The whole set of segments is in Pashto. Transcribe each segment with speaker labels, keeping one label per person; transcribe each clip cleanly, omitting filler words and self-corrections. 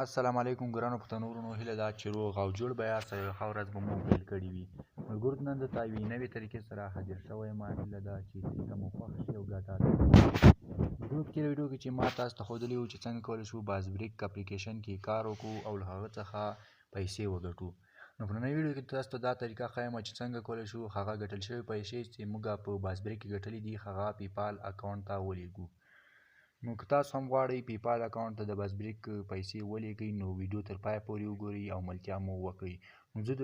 Speaker 1: السلام علیکم ګرانو پښتنو ورونو، هیله ده چې روغ او جوړ به یاست. ښه ورځ به مو پیل کړې وي. ملګرو نن درته یوې نوې طریقې سره حاضر شوی یم. هیله ده چې طریقه مو خوښه شي او ګټه ملګرو په تېره ویډیو کې چې ما تاسو ته ښودلی وو چې څنګه کولی شو بازبریک اپلیکیشن کې کار وکړو او له هغه څخه پیسې وګټو. نو په نننۍ ویډیو کې تاسو ته دا طریقه ښیم چې څنګه کولی شو هغه ګټل شوي پیسې چې موږ په بازبریک کې ګټلي دي هغه پیپال اکاونټ ته ولېږو. نو که تاسو هم غواړئ پیپال اکاونټ ته د بازبریک پیسې ولېږئ نو ویډیو تر پایه پورې وګورئ او ملتیا مو وکړئ. نو زه د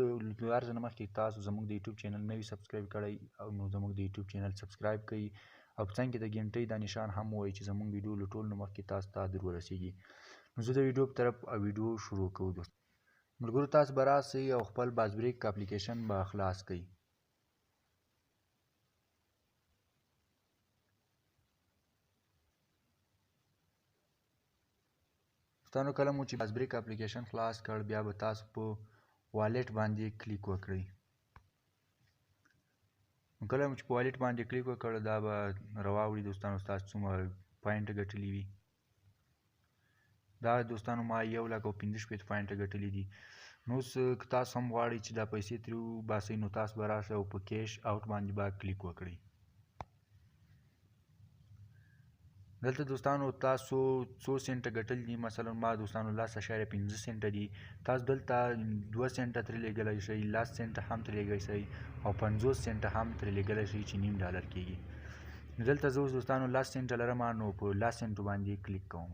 Speaker 1: هر ځای نه مخکې تاسو زموږ د یوټیوب چینل نوي سبسکرایب کړئ او نو زموږ د یوټیوب چینل سبسکرایب کړئ او په څنګ کې د ګنټۍ دا نشان هم ووایئ چې زموږ ویډیو له ټولو نه مخکې تاسو ته در ورسیږي. نو زه د ویډیو په طرف ویډیو شروع کوو. ملګرو تاسو به راسئ او خپل بازبریک اپلیکیشن به خلاص کړئ. پښتنو کله مو چې بازبریک اپلیکیشن خلاص کړ بیا به تاسو په والټ باندې کلیک وکړئ. کله مو چې په والټ باندې کلیک وکړ دا به راواوړي دوستانو تاسو څومره پوینټ ګټلي وي. دا دوستانو ما 1,15,000 پوینټ ګټلي دي. نو اوس که تاسو هم غواړئ چې دا پیسې ترې وباسئ نو تاسو به راشئ او په کیش آوټ باندې به کلیک وکړئ. دلته دوستانو تاسو څو سنټه ګټل دي، مثلا ما دوستانو 10.5 سنټه دي. تاسو دلته 2 سنټه ترې لیږلی شئ، 10 سنټه هم ترې لیږلی شئ او 50 سنټه هم ترې لیږلی شئ چې $0.5 کېږي. دلته زه اوس دوستانو 10 سنټه لرم نو په 10 سنټو باندې کلیک کوم.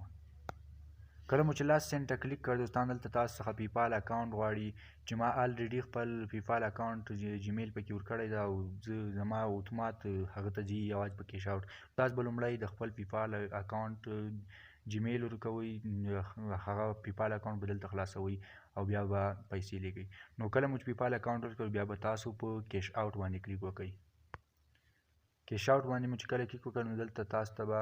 Speaker 1: کله مو چې 10 سنټه کلیک کړ دوستانو دلته تاسو څخه پیپال اکاونټ غواړي چې ما الریډي خپل پیپال اکاونټ جیمیل پکې ورکړی ده او زما اتومات هغه ته ځي یوازې په کیش آوټ. تاسو به لومړی د خپل پیپال اکاونټ جیمیل ورکوئ، هغه پیپال اکاونټ به دلته خلاصوئ او بیا به پیسې لیږئ. نو کله مو چې پیپال اکاونټ ورکړ بیا به تاسو په کیش آوټ باندې کلیک وکړئ. کیش آوټ باندې مو چې کله کلیک وکړ نو دلته تاسو ته به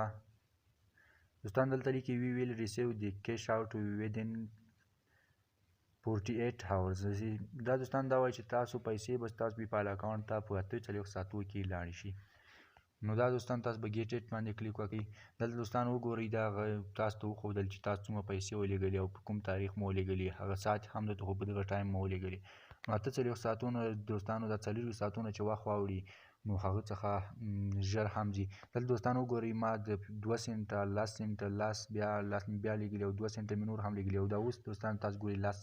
Speaker 1: دوستان دلته لیکي وی ویل ریسیو د کیش آوټ ودین 48 hours. دا دوستان دا وایي چې تاسو پیسې به ستاسو پیپال اکاونټ ته په 48 ساعتو کې لاړې شي. نو دا دوستان تاسو به ګیټ اټ باندې کلیک وکړئ. دلته دوستان وګورئ دا تاسو ته وښودل چې تاسو څومره پیسې ولېږلي او په کوم تاریخ مو ولېږلي، هغه ساعت هم درته خو په دغه ټایم مو ولېږلي. نو 48 ساعتونه دوستانو دا 40 ساعتونه چې وخت واوړي نو هغه څخه ژر هم ځي. دلته دوستان وګورئ ما د 2 سنټه 10 سنټه 10 بیا لیږلي او 2 سنټه مې نور هم لیږلي او دا اوس دوستان تاسو ګورئ 10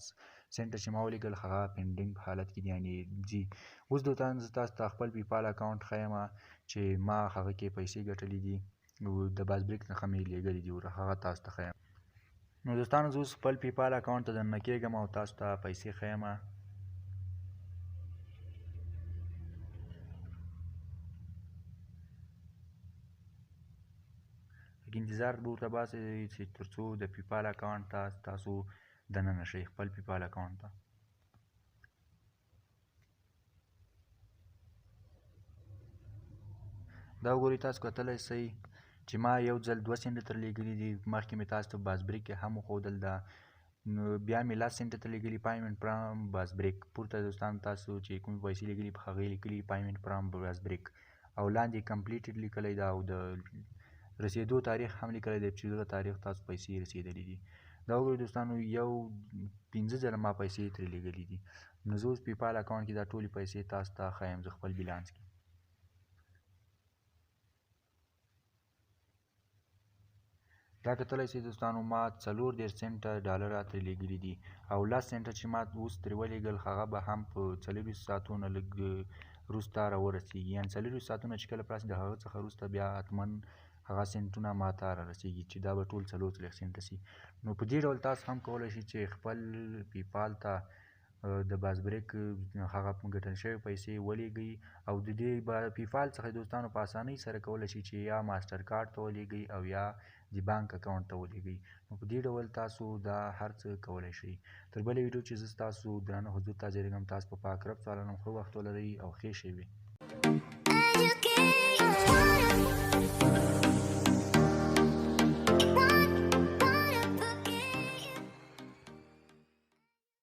Speaker 1: سنټه چې ما ولیږل هغه پینډینګ په حالت کې دي یعنې ځي. اوس دوستان زه تاسو ته خپل پیپال اکاونټ ښیم چې ما هغه کې پیسې ګټلي دي د بازبریک څخه مې لیږلي دي هغه تاسو ته ښیم. نو دوستانو زه اوس خپل پیپال اکاونټ ته دننه کېږم او تاسو ته پیسې ښیم. انتظار به ورته باسئ چې تر څو د پیپال اکاونټ ته تاسو دننه شئ خپل پیپال اکاونټ ته. دا وګورئ تاسو کتلی شئ چې ما یو ځل 2 سنټه تر لیږلي دي. مخکې مې تاسو ته بازبریک کې هم وښودل ده. نو بیا مې 10 سنټه ته لیږلي پیمنټ فرام بازبریک. پورته دوستان تاسو چې کومې پیسې لیږلي په هغې لیکلي پیمنټ فرام بازبریک او لاندې کمپلیټډ لیکلی ده او د رسیدو تاریخ هم لیکلی دی چې دغه تاریخ تاسو پیسې رسیدلي دي. دا وګورئ دوستانو 15 ځله ما پیسې ترې لیږلي دي. نو زه اوس پیپال اکاونټ کې دا ټولې پیسې تاسو ته ښیم زه خپل بیلانس کې. دا کتلی شئ دوستانو ما 40 سنټه ډالره ترې لیږلي دي او 10 سنټه چې ما اوس ترې ولیږل هغه به هم په 40 ساعتونو لږ وروسته راورسیږي. یعنې 40 ساعتونه چې کله پاس د هغه څخه وروسته بیا حتما هغه سنټونه ما ته رارسیږي چې دا به ټول 40 سنټه سي. نو په دې ډول تاسو هم کولی شئ چې خپل پیپال ته د بازبریک هغه ګټل شوي پیسې ولیږئ او د دې پیپال څخه دوستانو په اسانۍ سره کولی شئ چې یا ماسټر کارډ ته ولیږئ او یا د بانک اکاونټ ته ولیږئ. نو په دې ډول تاسو دا هر څه کولی شئ. تر بلې ویډیو چې زه ستاسو درانه حضور ته حاضرېږم تاسو په پاک رب سپارم. ښه وخت ولرئ او ښې شی وي.